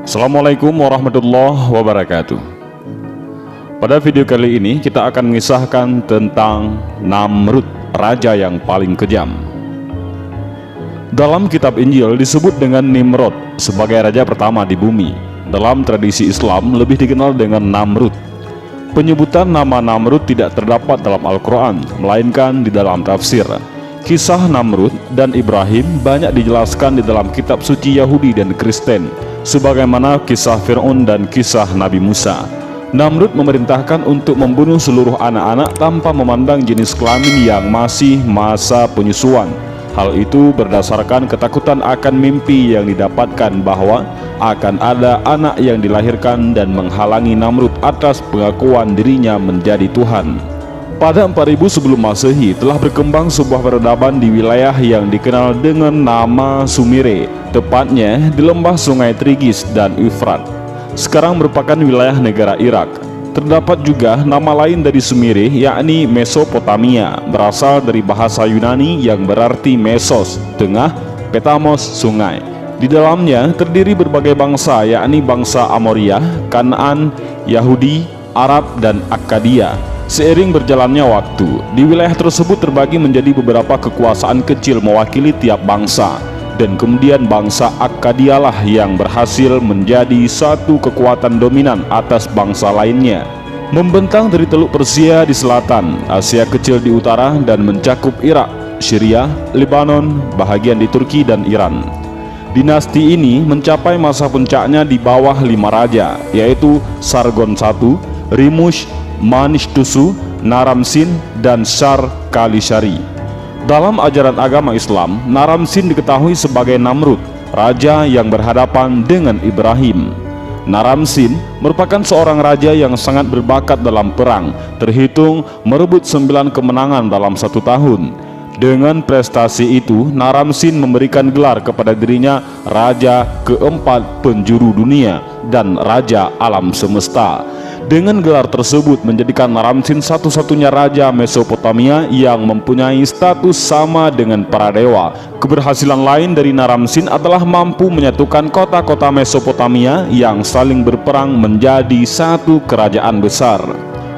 Assalamualaikum warahmatullahi wabarakatuh. Pada video kali ini kita akan mengisahkan tentang Namrud, raja yang paling kejam. Dalam kitab Injil disebut dengan Nimrod sebagai raja pertama di bumi. Dalam tradisi Islam lebih dikenal dengan Namrud. Penyebutan nama Namrud tidak terdapat dalam Al-Quran, melainkan di dalam tafsir. Kisah Namrud dan Ibrahim banyak dijelaskan di dalam kitab suci Yahudi dan Kristen, sebagaimana kisah Fir'aun dan kisah Nabi Musa. Namrud memerintahkan untuk membunuh seluruh anak-anak tanpa memandang jenis kelamin yang masih masa penyusuan. Hal itu berdasarkan ketakutan akan mimpi yang didapatkan bahwa akan ada anak yang dilahirkan dan menghalangi Namrud atas pengakuan dirinya menjadi Tuhan. Pada 4000 sebelum Masehi telah berkembang sebuah peradaban di wilayah yang dikenal dengan nama Sumire, tepatnya di lembah sungai Tigris dan Efrat. Sekarang merupakan wilayah negara Irak. Terdapat juga nama lain dari Sumire, yakni Mesopotamia, berasal dari bahasa Yunani yang berarti Mesos, tengah, Petamos, sungai. Di dalamnya terdiri berbagai bangsa, yakni bangsa Amoria, Kanaan, Yahudi, Arab, dan Akkadia. Seiring berjalannya waktu, di wilayah tersebut terbagi menjadi beberapa kekuasaan kecil mewakili tiap bangsa, dan kemudian bangsa Akkadialah yang berhasil menjadi satu kekuatan dominan atas bangsa lainnya. Membentang dari Teluk Persia di selatan, Asia Kecil di utara, dan mencakup Irak, Syria, Lebanon, bahagian di Turki dan Iran. Dinasti ini mencapai masa puncaknya di bawah 5 raja, yaitu Sargon I, Rimush, Manishtusu, Naram-Sin, dan Shar-Kali-Shari. Dalam ajaran agama Islam, Naram-Sin diketahui sebagai Namrud, raja yang berhadapan dengan Ibrahim. Naram-Sin merupakan seorang raja yang sangat berbakat dalam perang, terhitung merebut 9 kemenangan dalam 1 tahun. Dengan prestasi itu, Naram-Sin memberikan gelar kepada dirinya Raja keempat penjuru dunia dan Raja alam semesta. Dengan gelar tersebut menjadikan Naram-Sin satu-satunya raja Mesopotamia yang mempunyai status sama dengan para dewa. Keberhasilan lain dari Naram-Sin adalah mampu menyatukan kota-kota Mesopotamia yang saling berperang menjadi satu kerajaan besar.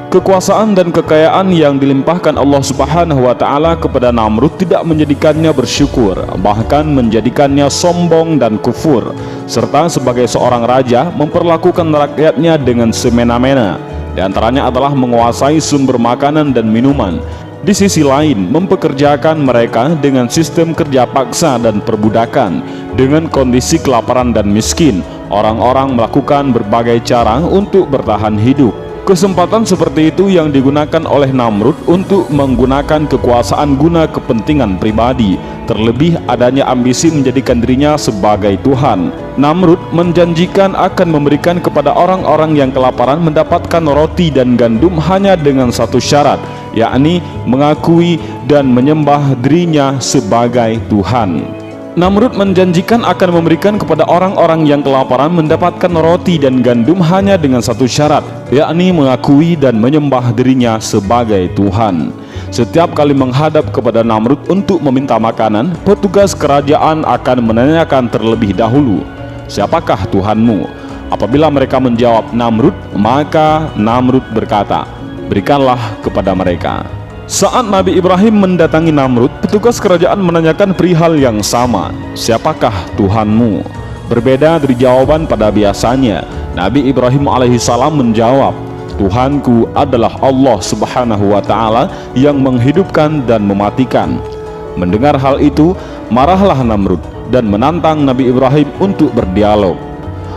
Kekuasaan dan kekayaan yang dilimpahkan Allah Subhanahu wa Ta'ala kepada Namrud tidak menjadikannya bersyukur, bahkan menjadikannya sombong dan kufur, serta sebagai seorang raja memperlakukan rakyatnya dengan semena-mena. Di antaranya adalah menguasai sumber makanan dan minuman. Di sisi lain, mempekerjakan mereka dengan sistem kerja paksa dan perbudakan. Dengan kondisi kelaparan dan miskin, orang-orang melakukan berbagai cara untuk bertahan hidup. Kesempatan seperti itu yang digunakan oleh Namrud untuk menggunakan kekuasaan guna kepentingan pribadi, terlebih adanya ambisi menjadikan dirinya sebagai Tuhan. Namrud menjanjikan akan memberikan kepada orang-orang yang kelaparan mendapatkan roti dan gandum hanya dengan satu syarat, yakni mengakui dan menyembah dirinya sebagai Tuhan. Namrud menjanjikan akan memberikan kepada orang-orang yang kelaparan mendapatkan roti dan gandum hanya dengan satu syarat, yakni mengakui dan menyembah dirinya sebagai Tuhan. Setiap kali menghadap kepada Namrud untuk meminta makanan, petugas kerajaan akan menanyakan terlebih dahulu, "Siapakah Tuhanmu?" Apabila mereka menjawab Namrud, maka Namrud berkata, "Berikanlah kepada mereka." Saat Nabi Ibrahim mendatangi Namrud, petugas kerajaan menanyakan perihal yang sama, "Siapakah Tuhanmu?" Berbeda dari jawaban pada biasanya, Nabi Ibrahim alaihissalam menjawab, "Tuhanku adalah Allah Subhanahu wa Ta'ala yang menghidupkan dan mematikan." Mendengar hal itu, marahlah Namrud dan menantang Nabi Ibrahim untuk berdialog.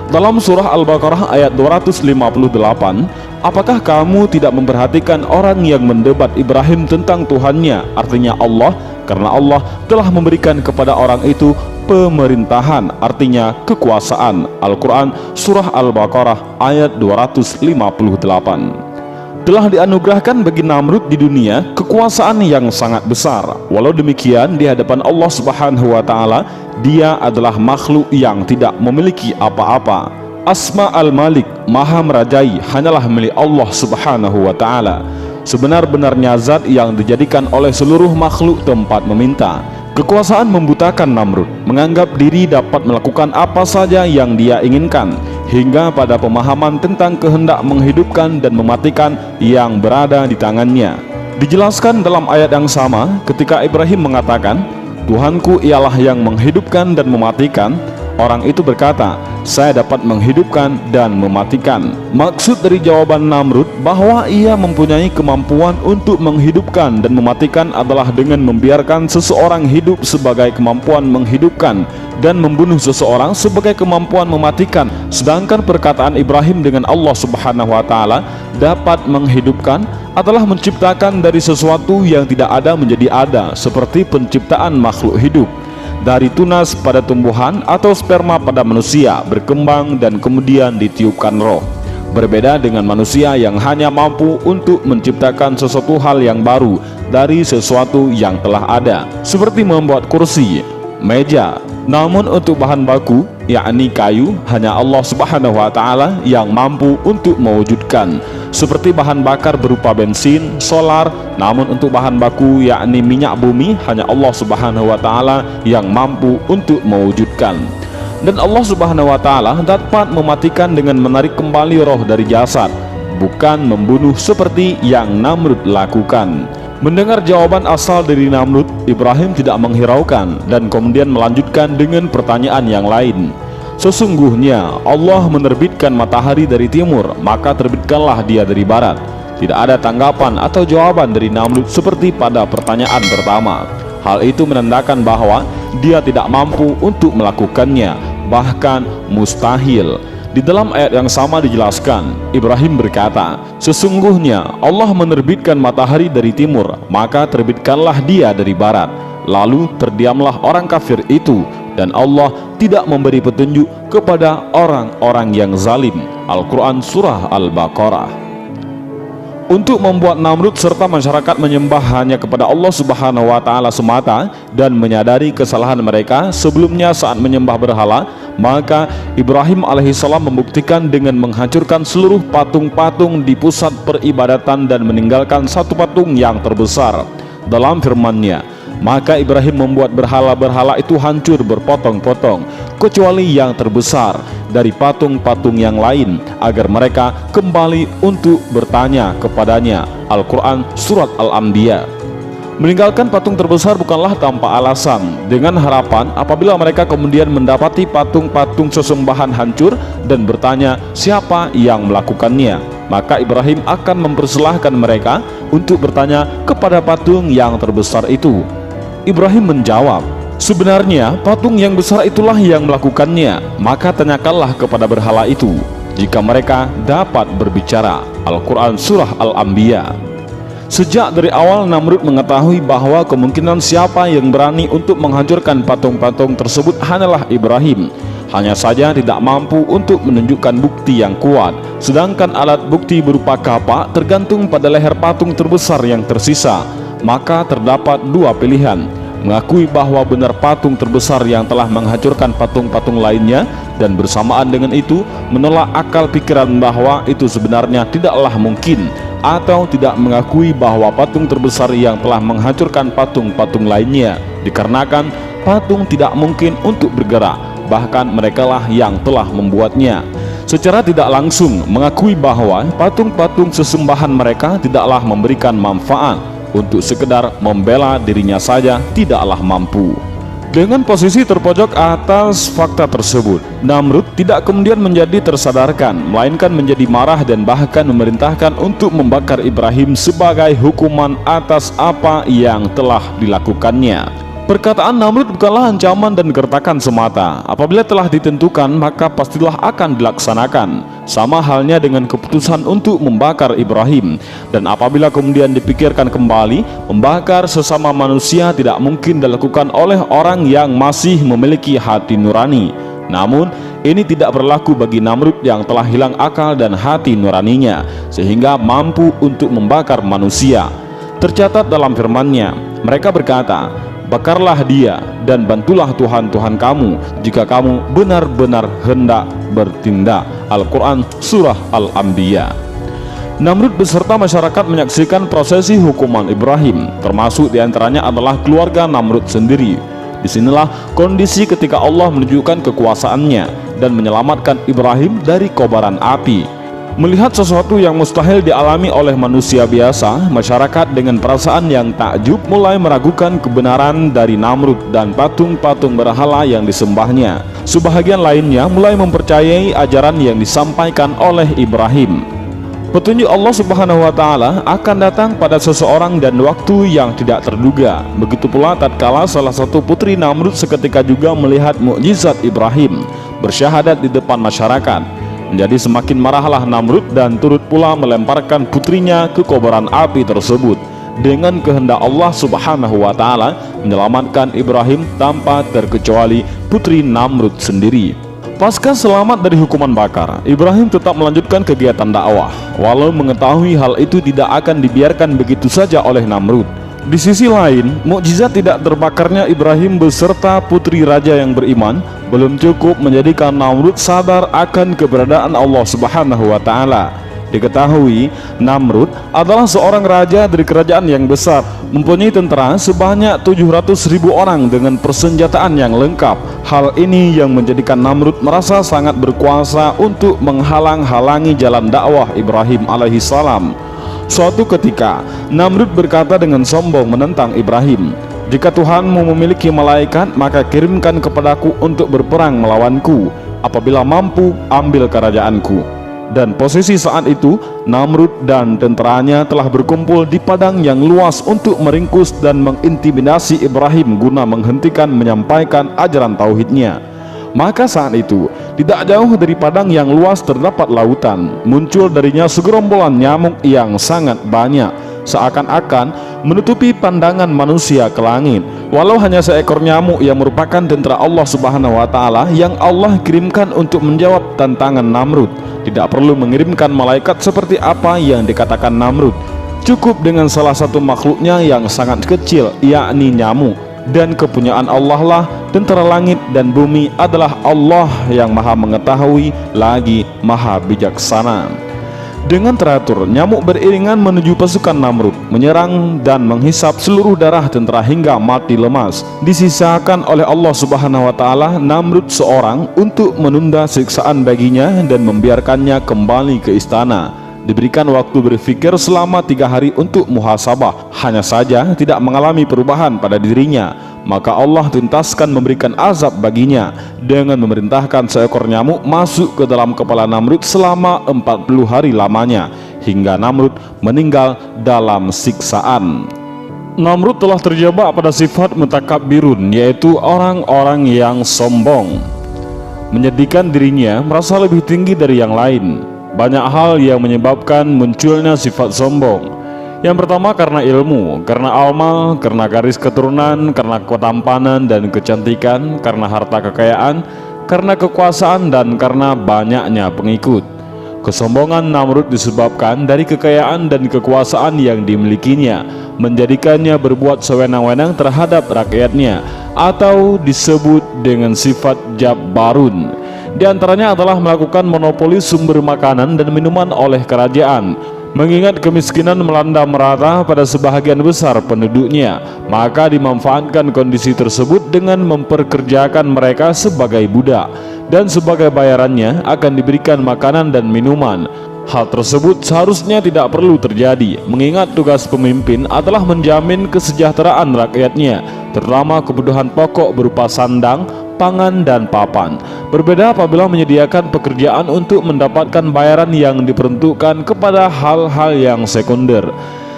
Dalam surah Al-Baqarah ayat 258, "Apakah kamu tidak memperhatikan orang yang mendebat Ibrahim tentang Tuhannya, artinya Allah, karena Allah telah memberikan kepada orang itu pemerintahan, artinya kekuasaan." Al-Quran surah Al-Baqarah ayat 258. Telah dianugerahkan bagi Namrud di dunia kekuasaan yang sangat besar. Walau demikian, di hadapan Allah Subhanahu wa Ta'ala, dia adalah makhluk yang tidak memiliki apa-apa. Asma al-Malik, maha merajai, hanyalah milik Allah Subhanahu wa Ta'ala. Sebenar-benarnya zat yang dijadikan oleh seluruh makhluk tempat meminta. Kekuasaan membutakan Namrud, menganggap diri dapat melakukan apa saja yang dia inginkan, hingga pada pemahaman tentang kehendak menghidupkan dan mematikan yang berada di tangannya. Dijelaskan dalam ayat yang sama ketika Ibrahim mengatakan, "Tuhanku ialah yang menghidupkan dan mematikan." Orang itu berkata, "Saya dapat menghidupkan dan mematikan." Maksud dari jawaban Namrud bahwa ia mempunyai kemampuan untuk menghidupkan dan mematikan adalah dengan membiarkan seseorang hidup sebagai kemampuan menghidupkan dan membunuh seseorang sebagai kemampuan mematikan. Sedangkan perkataan Ibrahim dengan Allah Subhanahu wa taala dapat menghidupkan adalah menciptakan dari sesuatu yang tidak ada menjadi ada, seperti penciptaan makhluk hidup. Dari tunas pada tumbuhan atau sperma pada manusia berkembang dan kemudian ditiupkan roh. Berbeda dengan manusia yang hanya mampu untuk menciptakan sesuatu hal yang baru dari sesuatu yang telah ada, seperti membuat kursi, meja. Namun untuk bahan baku, yakni kayu, hanya Allah Subhanahu wa taala yang mampu untuk mewujudkan, seperti bahan bakar berupa bensin, solar. Namun untuk bahan baku yakni minyak bumi, hanya Allah Subhanahu wa taala yang mampu untuk mewujudkan. Dan Allah Subhanahu wa taala dapat mematikan dengan menarik kembali roh dari jasad, bukan membunuh seperti yang Namrud lakukan. Mendengar jawaban asal dari Namrud, Ibrahim tidak menghiraukan dan kemudian melanjutkan dengan pertanyaan yang lain. Sesungguhnya Allah menerbitkan matahari dari timur, maka terbitkanlah dia dari barat. Tidak ada tanggapan atau jawaban dari Namrud seperti pada pertanyaan pertama. Hal itu menandakan bahwa dia tidak mampu untuk melakukannya, bahkan mustahil. Di dalam ayat yang sama dijelaskan, Ibrahim berkata, "Sesungguhnya Allah menerbitkan matahari dari timur, maka terbitkanlah dia dari barat." Lalu terdiamlah orang kafir itu, dan Allah tidak memberi petunjuk kepada orang-orang yang zalim. Al-Quran Surah Al-Baqarah. Untuk membuat Namrud serta masyarakat menyembah hanya kepada Allah Subhanahu wa taala semata dan menyadari kesalahan mereka sebelumnya saat menyembah berhala, maka Ibrahim alaihissalam membuktikan dengan menghancurkan seluruh patung-patung di pusat peribadatan dan meninggalkan satu patung yang terbesar. Dalam firman-Nya, maka Ibrahim membuat berhala-berhala itu hancur berpotong-potong, kecuali yang terbesar dari patung-patung yang lain, agar mereka kembali untuk bertanya kepadanya. Al-Quran Surat Al-Anbiya. Meninggalkan patung terbesar bukanlah tanpa alasan, dengan harapan apabila mereka kemudian mendapati patung-patung sesembahan hancur dan bertanya siapa yang melakukannya, maka Ibrahim akan mempersilahkan mereka untuk bertanya kepada patung yang terbesar itu. Ibrahim menjawab, "Sebenarnya patung yang besar itulah yang melakukannya, maka tanyakanlah kepada berhala itu jika mereka dapat berbicara." Al-Quran Surah Al-Anbiya. Sejak dari awal Namrud mengetahui bahwa kemungkinan siapa yang berani untuk menghancurkan patung-patung tersebut hanyalah Ibrahim. Hanya saja tidak mampu untuk menunjukkan bukti yang kuat, sedangkan alat bukti berupa kapak tergantung pada leher patung terbesar yang tersisa. Maka terdapat dua pilihan: mengakui bahwa benar patung terbesar yang telah menghancurkan patung-patung lainnya, dan bersamaan dengan itu menolak akal pikiran bahwa itu sebenarnya tidaklah mungkin, atau tidak mengakui bahwa patung terbesar yang telah menghancurkan patung-patung lainnya, dikarenakan patung tidak mungkin untuk bergerak, bahkan merekalah yang telah membuatnya. Secara tidak langsung mengakui bahwa patung-patung sesembahan mereka tidaklah memberikan manfaat, untuk sekedar membela dirinya saja tidaklah mampu. Dengan posisi terpojok atas fakta tersebut, Namrud tidak kemudian menjadi tersadarkan, melainkan menjadi marah dan bahkan memerintahkan untuk membakar Ibrahim sebagai hukuman atas apa yang telah dilakukannya. Perkataan Namrud bukanlah ancaman dan gertakan semata. Apabila telah ditentukan, maka pastilah akan dilaksanakan. Sama halnya dengan keputusan untuk membakar Ibrahim. Dan apabila kemudian dipikirkan kembali, membakar sesama manusia tidak mungkin dilakukan oleh orang yang masih memiliki hati nurani. Namun, ini tidak berlaku bagi Namrud yang telah hilang akal dan hati nuraninya, sehingga mampu untuk membakar manusia. Tercatat dalam firman-Nya, mereka berkata, "Bakarlah dia dan bantulah Tuhan-Tuhan kamu jika kamu benar-benar hendak bertindak." Al-Quran Surah Al-Anbiya. Namrud beserta masyarakat menyaksikan prosesi hukuman Ibrahim, termasuk diantaranya adalah keluarga Namrud sendiri. Disinilah kondisi ketika Allah menunjukkan kekuasaannya dan menyelamatkan Ibrahim dari kobaran api. Melihat sesuatu yang mustahil dialami oleh manusia biasa, masyarakat dengan perasaan yang takjub mulai meragukan kebenaran dari Namrud dan patung-patung berhala yang disembahnya. Sebahagian lainnya mulai mempercayai ajaran yang disampaikan oleh Ibrahim. Petunjuk Allah Subhanahu wa Ta'ala akan datang pada seseorang dan waktu yang tidak terduga. Begitu pula tatkala salah satu putri Namrud seketika juga melihat mukjizat Ibrahim bersyahadat di depan masyarakat. Menjadi semakin marahlah Namrud dan turut pula melemparkan putrinya ke kobaran api tersebut. Dengan kehendak Allah Subhanahu wa Ta'ala menyelamatkan Ibrahim tanpa terkecuali putri Namrud sendiri. Pasca selamat dari hukuman bakar, Ibrahim tetap melanjutkan kegiatan dakwah, walau mengetahui hal itu tidak akan dibiarkan begitu saja oleh Namrud. Di sisi lain, mukjizat tidak terbakarnya Ibrahim beserta putri raja yang beriman belum cukup menjadikan Namrud sadar akan keberadaan Allah Subhanahu wa Ta'ala. Diketahui, Namrud adalah seorang raja dari kerajaan yang besar, mempunyai tentara sebanyak 700.000 orang dengan persenjataan yang lengkap. Hal ini yang menjadikan Namrud merasa sangat berkuasa untuk menghalang-halangi jalan dakwah Ibrahim alaihissalam. Suatu ketika, Namrud berkata dengan sombong menentang Ibrahim, "Jika Tuhanmu memiliki malaikat, maka kirimkan kepadaku untuk berperang melawanku. Apabila mampu, ambil kerajaanku." Dan posisi saat itu, Namrud dan tentaranya telah berkumpul di padang yang luas untuk meringkus dan mengintimidasi Ibrahim guna menghentikan menyampaikan ajaran tauhidnya. Maka saat itu, tidak jauh dari padang yang luas terdapat lautan. Muncul darinya segerombolan nyamuk yang sangat banyak, seakan-akan menutupi pandangan manusia ke langit. Walau hanya seekor nyamuk yang merupakan tentara Allah Subhanahu wa Ta'ala yang Allah kirimkan untuk menjawab tantangan Namrud. Tidak perlu mengirimkan malaikat seperti apa yang dikatakan Namrud. Cukup dengan salah satu makhluknya yang sangat kecil, yakni nyamuk. Dan kepunyaan Allah lah tentara langit dan bumi adalah Allah yang maha mengetahui lagi maha bijaksana. Dengan teratur, nyamuk beriringan menuju pasukan Namrud, menyerang dan menghisap seluruh darah tentara hingga mati lemas. Disisakan oleh Allah Subhanahu wa Ta'ala Namrud seorang untuk menunda siksaan baginya dan membiarkannya kembali ke istana. Diberikan waktu berpikir selama 3 hari untuk muhasabah, hanya saja tidak mengalami perubahan pada dirinya. Maka Allah tuntaskan memberikan azab baginya dengan memerintahkan seekor nyamuk masuk ke dalam kepala Namrud selama 40 hari lamanya, hingga Namrud meninggal dalam siksaan. Namrud telah terjebak pada sifat mutakabbirun, yaitu orang-orang yang sombong. Menjadikan dirinya merasa lebih tinggi dari yang lain. Banyak hal yang menyebabkan munculnya sifat sombong. Yang pertama karena ilmu, karena amal, karena garis keturunan, karena ketampanan dan kecantikan, karena harta kekayaan, karena kekuasaan, dan karena banyaknya pengikut. Kesombongan Namrud disebabkan dari kekayaan dan kekuasaan yang dimilikinya, menjadikannya berbuat sewenang-wenang terhadap rakyatnya, atau disebut dengan sifat jabbarun. Di antaranya adalah melakukan monopoli sumber makanan dan minuman oleh kerajaan. Mengingat kemiskinan melanda merata pada sebahagian besar penduduknya, maka dimanfaatkan kondisi tersebut dengan memperkerjakan mereka sebagai budak, dan sebagai bayarannya akan diberikan makanan dan minuman. Hal tersebut seharusnya tidak perlu terjadi, mengingat tugas pemimpin adalah menjamin kesejahteraan rakyatnya, terutama kebutuhan pokok berupa sandang, pangan, dan papan. Berbeda apabila menyediakan pekerjaan untuk mendapatkan bayaran yang diperuntukkan kepada hal-hal yang sekunder.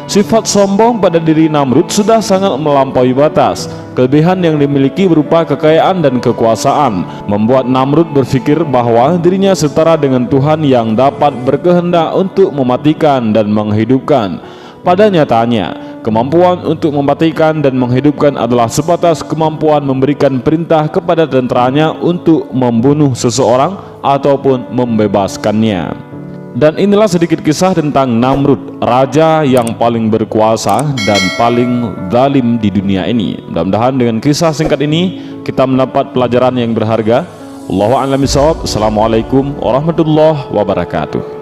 Sifat sombong pada diri Namrud sudah sangat melampaui batas. Kelebihan yang dimiliki berupa kekayaan dan kekuasaan membuat Namrud berpikir bahwa dirinya setara dengan Tuhan yang dapat berkehendak untuk mematikan dan menghidupkan. Pada nyatanya, kemampuan untuk mematikan dan menghidupkan adalah sebatas kemampuan memberikan perintah kepada tentaranya untuk membunuh seseorang ataupun membebaskannya. Dan inilah sedikit kisah tentang Namrud, raja yang paling berkuasa dan paling zalim di dunia ini. Mudah-mudahan dengan kisah singkat ini kita mendapat pelajaran yang berharga. Wallahu a'lam bishawab. Assalamualaikum warahmatullahi wabarakatuh.